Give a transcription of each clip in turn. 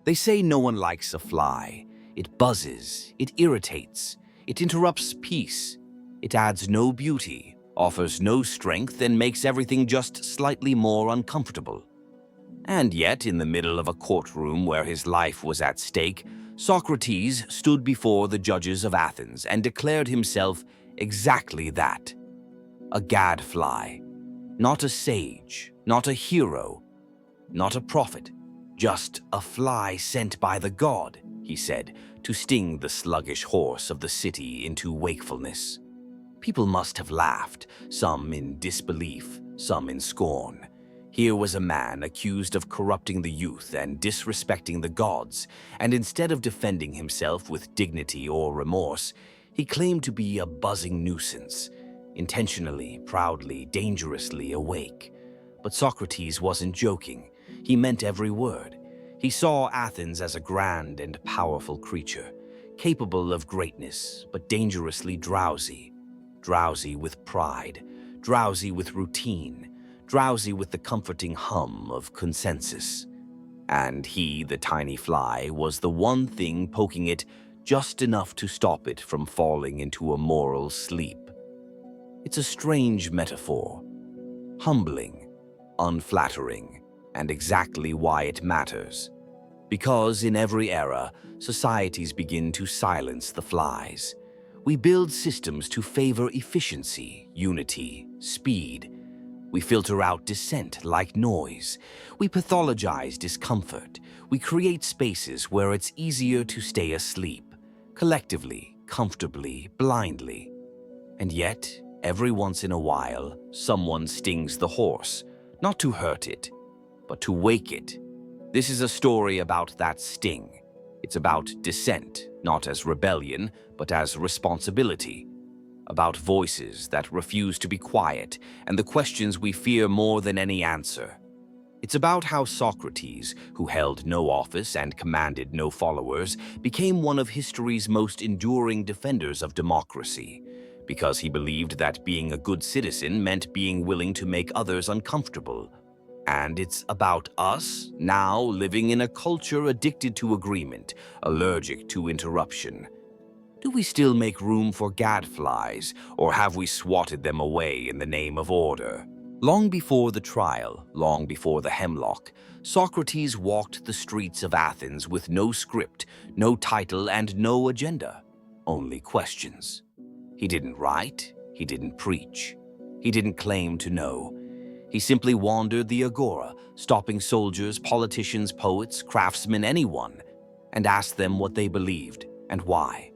They say no one likes a fly. It buzzes, it irritates, it interrupts peace. It adds no beauty, offers no strength, and makes everything just slightly more uncomfortable. And yet, in the middle of a courtroom where his life was at stake, Socrates stood before the judges of Athens and declared himself exactly that: a gadfly. Not a sage, not a hero, not a prophet, just a fly sent by the god, he said, to sting the sluggish horse of the city into wakefulness. People must have laughed, some in disbelief, some in scorn. Here was a man accused of corrupting the youth and disrespecting the gods, and instead of defending himself with dignity or remorse, he claimed to be a buzzing nuisance, intentionally, proudly, dangerously awake. But Socrates wasn't joking. He meant every word. He saw Athens as a grand and powerful creature, capable of greatness, but dangerously drowsy. Drowsy with pride, drowsy with routine, drowsy with the comforting hum of consensus. And he, the tiny fly, was the one thing poking it just enough to stop it from falling into a moral sleep. It's a strange metaphor, humbling, unflattering, and exactly why it matters. Because in every era, societies begin to silence the flies. We build systems to favor efficiency, unity, speed. We filter out dissent like noise. We pathologize discomfort. We create spaces where it's easier to stay asleep, collectively, comfortably, blindly. And yet, every once in a while, someone stings the horse, not to hurt it, but to wake it. This is a story about that sting. It's about dissent, not as rebellion, but as responsibility. About voices that refuse to be quiet and the questions we fear more than any answer. It's about how Socrates, who held no office and commanded no followers, became one of history's most enduring defenders of democracy, because he believed that being a good citizen meant being willing to make others uncomfortable. And it's about us now living in a culture addicted to agreement, allergic to interruption. Do we still make room for gadflies, or have we swatted them away in the name of order? Long before the trial, long before the hemlock, Socrates walked the streets of Athens with no script, no title, and no agenda. Only questions. He didn't write, he didn't preach, he didn't claim to know. He simply wandered the agora, stopping soldiers, politicians, poets, craftsmen, anyone, and asked them what they believed and why.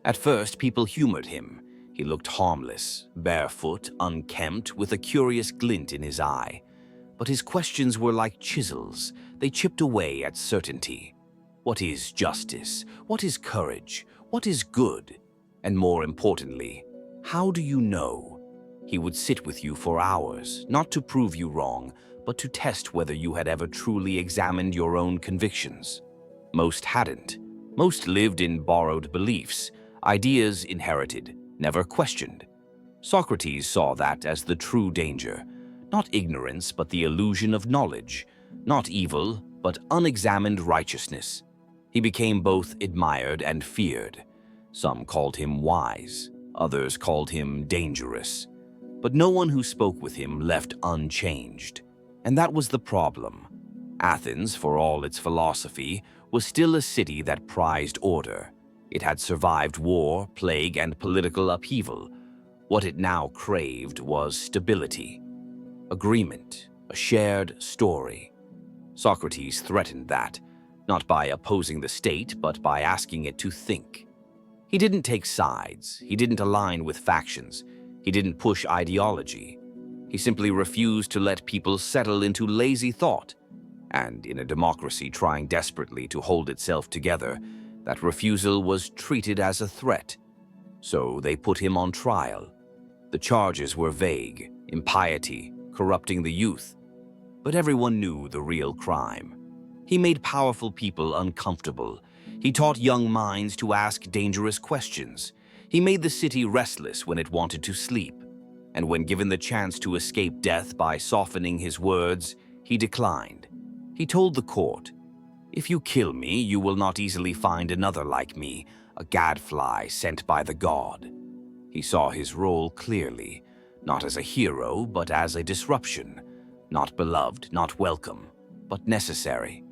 At first, people humored him. He looked harmless, barefoot, unkempt, with a curious glint in his eye. But his questions were like chisels. They chipped away at certainty. What is justice? What is courage? What is good? And more importantly, how do you know? He would sit with you for hours, not to prove you wrong, but to test whether you had ever truly examined your own convictions. Most hadn't. Most lived in borrowed beliefs, ideas inherited, never questioned. Socrates saw that as the true danger, not ignorance, but the illusion of knowledge, not evil, but unexamined righteousness. He became both admired and feared. Some called him wise, others called him dangerous. But no one who spoke with him left unchanged. And that was the problem. Athens, for all its philosophy, was still a city that prized order. It had survived war, plague, and political upheaval. What it now craved was stability, agreement, a shared story. Socrates threatened that, not by opposing the state, but by asking it to think. He didn't take sides. He didn't align with factions. He didn't push ideology. He simply refused to let people settle into lazy thought. And in a democracy trying desperately to hold itself together, that refusal was treated as a threat. So they put him on trial. The charges were vague: impiety, corrupting the youth. But everyone knew the real crime. He made powerful people uncomfortable. He taught young minds to ask dangerous questions. He made the city restless when it wanted to sleep. And when given the chance to escape death by softening his words, he declined. He told the court, If you kill me, you will not easily find another like me, a gadfly sent by the god. He saw his role clearly, not as a hero, but as a disruption, not beloved, not welcome, but necessary.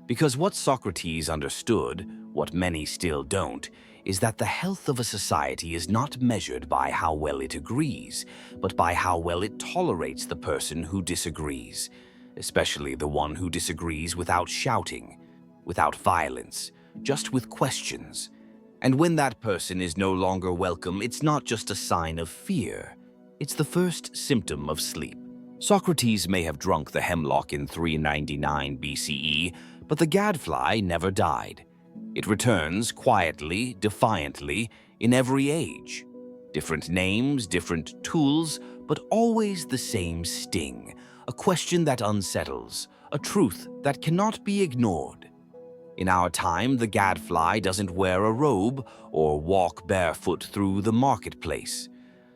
Because what Socrates understood, what many still don't, is that the health of a society is not measured by how well it agrees, but by how well it tolerates the person who disagrees, especially the one who disagrees without shouting, without violence, just with questions. And when that person is no longer welcome, it's not just a sign of fear. It's the first symptom of sleep. Socrates may have drunk the hemlock in 399 BCE, but the gadfly never died. It returns quietly, defiantly, in every age. Different names, different tools, but always the same sting, a question that unsettles, a truth that cannot be ignored. In our time, the gadfly doesn't wear a robe or walk barefoot through the marketplace.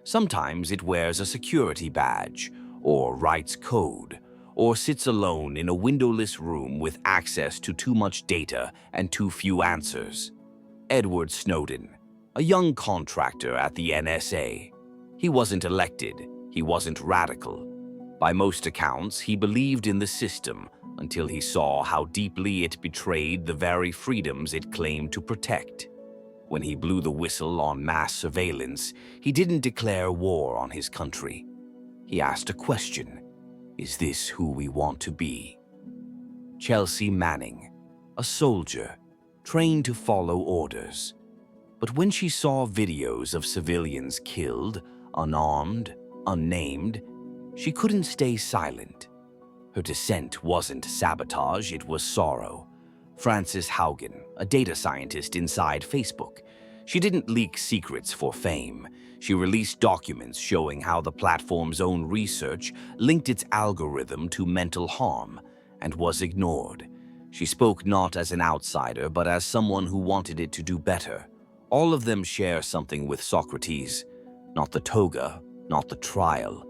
Sometimes it wears a security badge, or writes code, or sits alone in a windowless room with access to too much data and too few answers. Edward Snowden, a young contractor at the NSA. He wasn't elected, he wasn't radical. By most accounts, he believed in the system until he saw how deeply it betrayed the very freedoms it claimed to protect. When he blew the whistle on mass surveillance, he didn't declare war on his country. He asked a question: is this who we want to be? Chelsea Manning, a soldier, trained to follow orders. But when she saw videos of civilians killed, unarmed, unnamed, she couldn't stay silent. Her dissent wasn't sabotage, it was sorrow. Frances Haugen, a data scientist inside Facebook. She didn't leak secrets for fame. She released documents showing how the platform's own research linked its algorithm to mental harm and was ignored. She spoke not as an outsider, but as someone who wanted it to do better. All of them share something with Socrates. Not the toga, not the trial,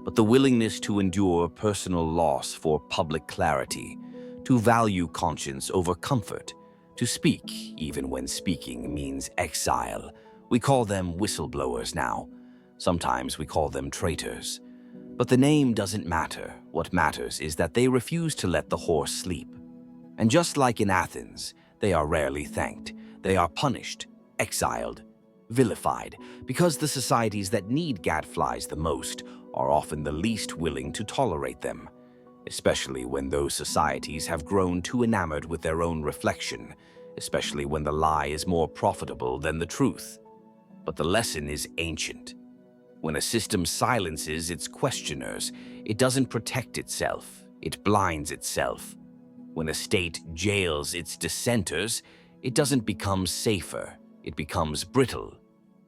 but the willingness to endure personal loss for public clarity, to value conscience over comfort, to speak even when speaking means exile. We call them whistleblowers now. Sometimes we call them traitors. But the name doesn't matter. What matters is that they refuse to let the horse sleep. And just like in Athens, they are rarely thanked. They are punished, exiled, vilified, because the societies that need gadflies the most are often the least willing to tolerate them, especially when those societies have grown too enamored with their own reflection, especially when the lie is more profitable than the truth. But the lesson is ancient. When a system silences its questioners, it doesn't protect itself, it blinds itself. When a state jails its dissenters, it doesn't become safer, it becomes brittle.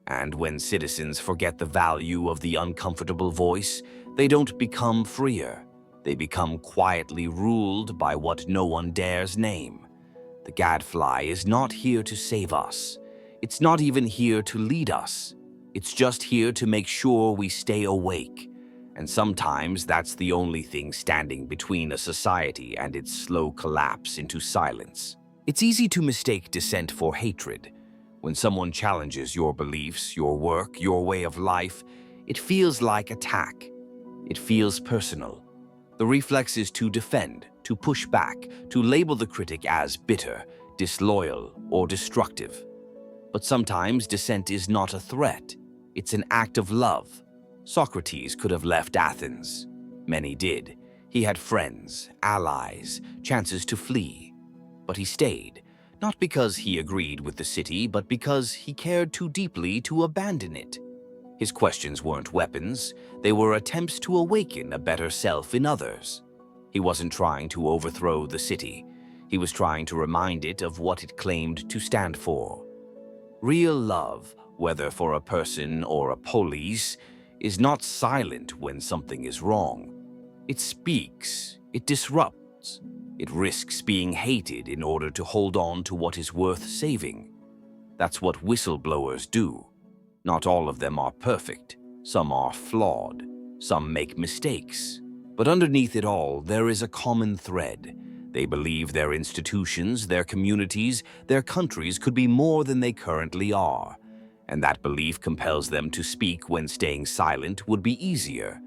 And when citizens forget the value of the uncomfortable voice, they don't become freer. They become quietly ruled by what no one dares name. The gadfly is not here to save us. It's not even here to lead us. It's just here to make sure we stay awake. And sometimes that's the only thing standing between a society and its slow collapse into silence. It's easy to mistake dissent for hatred. When someone challenges your beliefs, your work, your way of life, it feels like attack. It feels personal. The reflex is to defend, to push back, to label the critic as bitter, disloyal, or destructive. But sometimes dissent is not a threat. It's an act of love. Socrates could have left Athens. Many did. He had friends, allies, chances to flee. But he stayed. Not because he agreed with the city, but because he cared too deeply to abandon it. His questions weren't weapons, they were attempts to awaken a better self in others. He wasn't trying to overthrow the city. He was trying to remind it of what it claimed to stand for. Real love, whether for a person or a police, is not silent when something is wrong. It speaks, it disrupts. It risks being hated in order to hold on to what is worth saving. That's what whistleblowers do. Not all of them are perfect. Some are flawed. Some make mistakes. But underneath it all, there is a common thread. They believe their institutions, their communities, their countries could be more than they currently are, and that belief compels them to speak when staying silent would be easier.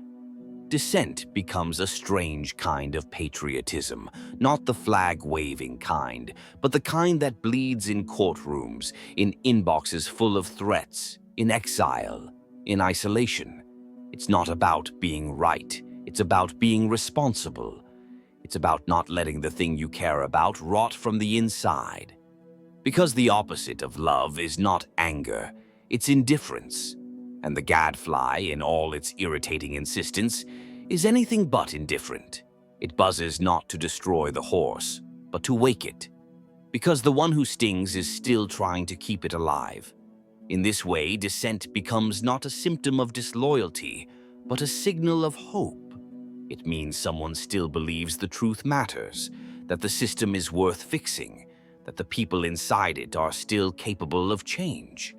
Dissent becomes a strange kind of patriotism, not the flag-waving kind, but the kind that bleeds in courtrooms, in inboxes full of threats, in exile, in isolation. It's not about being right, it's about being responsible. It's about not letting the thing you care about rot from the inside. Because the opposite of love is not anger, it's indifference. And the gadfly, in all its irritating insistence, is anything but indifferent. It buzzes not to destroy the horse, but to wake it. Because the one who stings is still trying to keep it alive. In this way, dissent becomes not a symptom of disloyalty, but a signal of hope. It means someone still believes the truth matters, that the system is worth fixing, that the people inside it are still capable of change.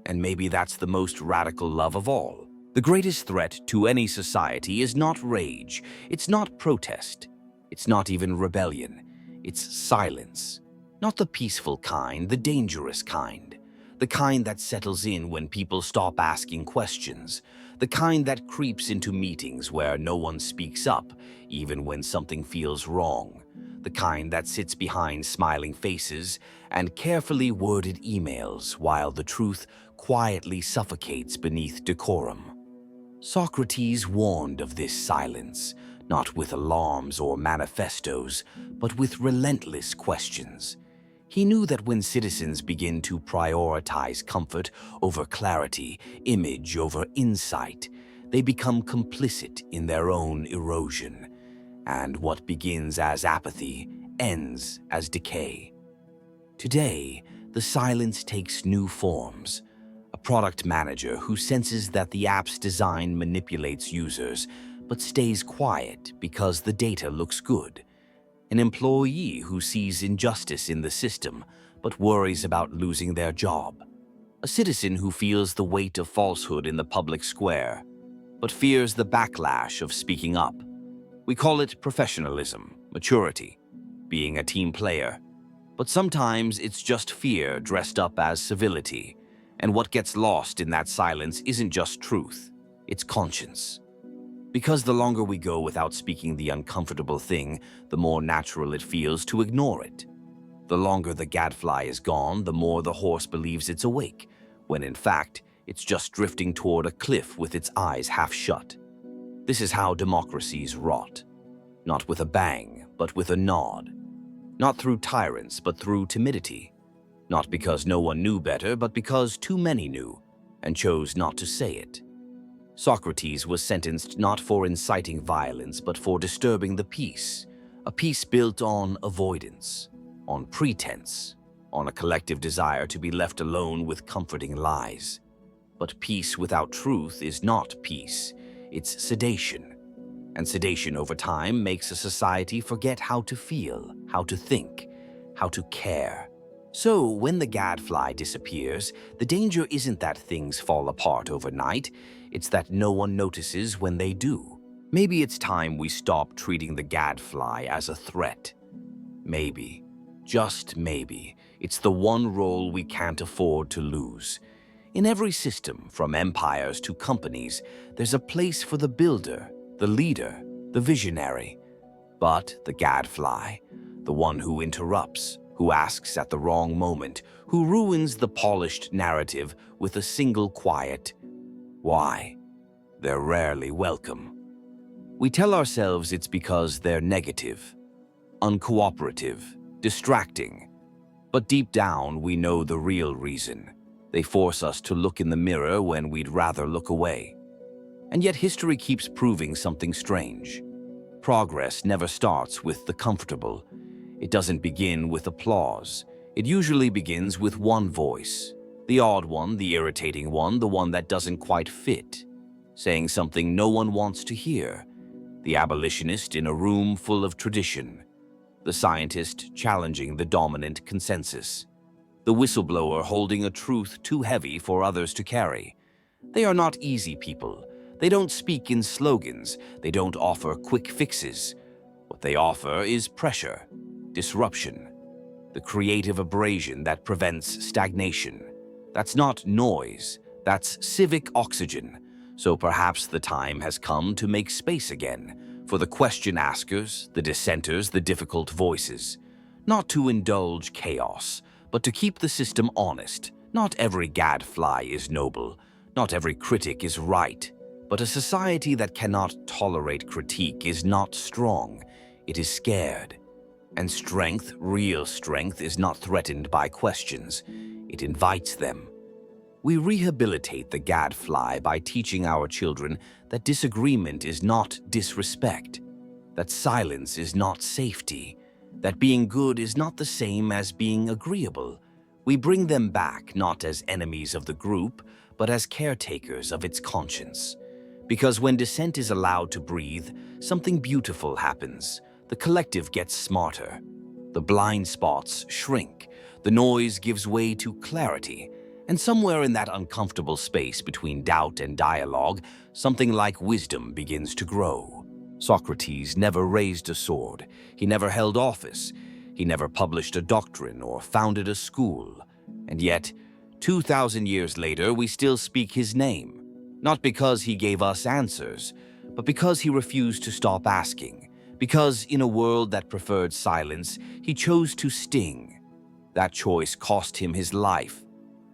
And maybe that's the most radical love of all. The greatest threat to any society is not rage, it's not protest, it's not even rebellion, it's silence. Not the peaceful kind, the dangerous kind. The kind that settles in when people stop asking questions. The kind that creeps into meetings where no one speaks up, even when something feels wrong. The kind that sits behind smiling faces and carefully worded emails while the truth quietly suffocates beneath decorum. Socrates warned of this silence, not with alarms or manifestos, but with relentless questions. He knew that when citizens begin to prioritize comfort over clarity, image over insight, they become complicit in their own erosion. And what begins as apathy ends as decay. Today, the silence takes new forms. A product manager who senses that the app's design manipulates users, but stays quiet because the data looks good. An employee who sees injustice in the system, but worries about losing their job. A citizen who feels the weight of falsehood in the public square, but fears the backlash of speaking up. We call it professionalism, maturity, being a team player. But sometimes it's just fear dressed up as civility. And what gets lost in that silence isn't just truth, it's conscience. Because the longer we go without speaking the uncomfortable thing, the more natural it feels to ignore it. The longer the gadfly is gone, the more the horse believes it's awake, when in fact, it's just drifting toward a cliff with its eyes half shut. This is how democracies rot. Not with a bang, but with a nod. Not through tyrants, but through timidity. Not because no one knew better, but because too many knew, and chose not to say it. Socrates was sentenced not for inciting violence, but for disturbing the peace. A peace built on avoidance, on pretense, on a collective desire to be left alone with comforting lies. But peace without truth is not peace, it's sedation. And sedation over time makes a society forget how to feel, how to think, how to care. So, when the gadfly disappears, the danger isn't that things fall apart overnight, it's that no one notices when they do. Maybe it's time we stop treating the gadfly as a threat. Maybe, just maybe, it's the one role we can't afford to lose. In every system, from empires to companies, there's a place for the builder, the leader, the visionary. But the gadfly, the one who interrupts, who asks at the wrong moment, who ruins the polished narrative with a single quiet why. They're rarely welcome. We tell ourselves it's because they're negative, uncooperative, distracting. But deep down, we know the real reason. They force us to look in the mirror when we'd rather look away. And yet history keeps proving something strange. Progress never starts with the comfortable. It doesn't begin with applause. It usually begins with one voice. The odd one, the irritating one, the one that doesn't quite fit. Saying something no one wants to hear. The abolitionist in a room full of tradition. The scientist challenging the dominant consensus. The whistleblower holding a truth too heavy for others to carry. They are not easy people. They don't speak in slogans. They don't offer quick fixes. What they offer is pressure. disruption, the creative abrasion that prevents stagnation. That's not noise, that's civic oxygen. So perhaps the time has come to make space again for the question askers, the dissenters, the difficult voices. Not to indulge chaos, but to keep the system honest. Not every gadfly is noble, not every critic is right. But a society that cannot tolerate critique is not strong, it is scared. And strength, real strength, is not threatened by questions, it invites them. We rehabilitate the gadfly by teaching our children that disagreement is not disrespect, that silence is not safety, that being good is not the same as being agreeable. We bring them back not as enemies of the group, but as caretakers of its conscience. Because when dissent is allowed to breathe, something beautiful happens. The collective gets smarter. The blind spots shrink. The noise gives way to clarity. And somewhere in that uncomfortable space between doubt and dialogue, something like wisdom begins to grow. Socrates never raised a sword. He never held office. He never published a doctrine or founded a school. And yet, 2,000 years later, we still speak his name. Not because he gave us answers, but because he refused to stop asking. Because in a world that preferred silence, he chose to sting. That choice cost him his life,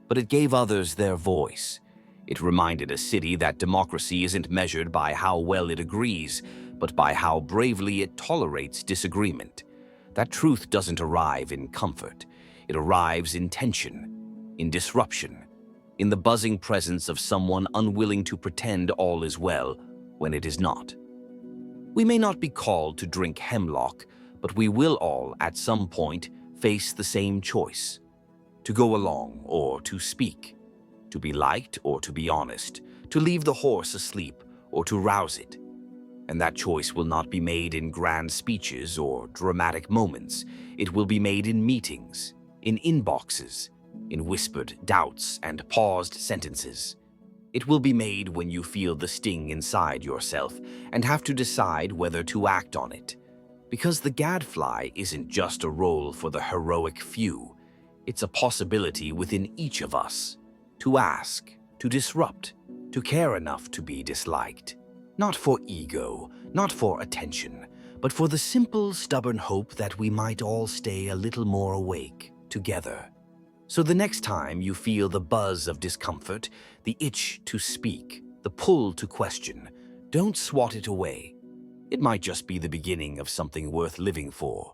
but it gave others their voice. It reminded a city that democracy isn't measured by how well it agrees, but by how bravely it tolerates disagreement. That truth doesn't arrive in comfort. It arrives in tension, in disruption, in the buzzing presence of someone unwilling to pretend all is well when it is not. We may not be called to drink hemlock, but we will all, at some point, face the same choice: to go along or to speak, to be liked or to be honest, to leave the horse asleep or to rouse it. And that choice will not be made in grand speeches or dramatic moments. It will be made in meetings, in inboxes, in whispered doubts and paused sentences. It will be made when you feel the sting inside yourself and have to decide whether to act on it. Because the gadfly isn't just a role for the heroic few. It's a possibility within each of us to ask, to disrupt, to care enough to be disliked. Not for ego, not for attention, but for the simple, stubborn hope that we might all stay a little more awake together. So the next time you feel the buzz of discomfort, the itch to speak, the pull to question, don't swat it away. It might just be the beginning of something worth living for.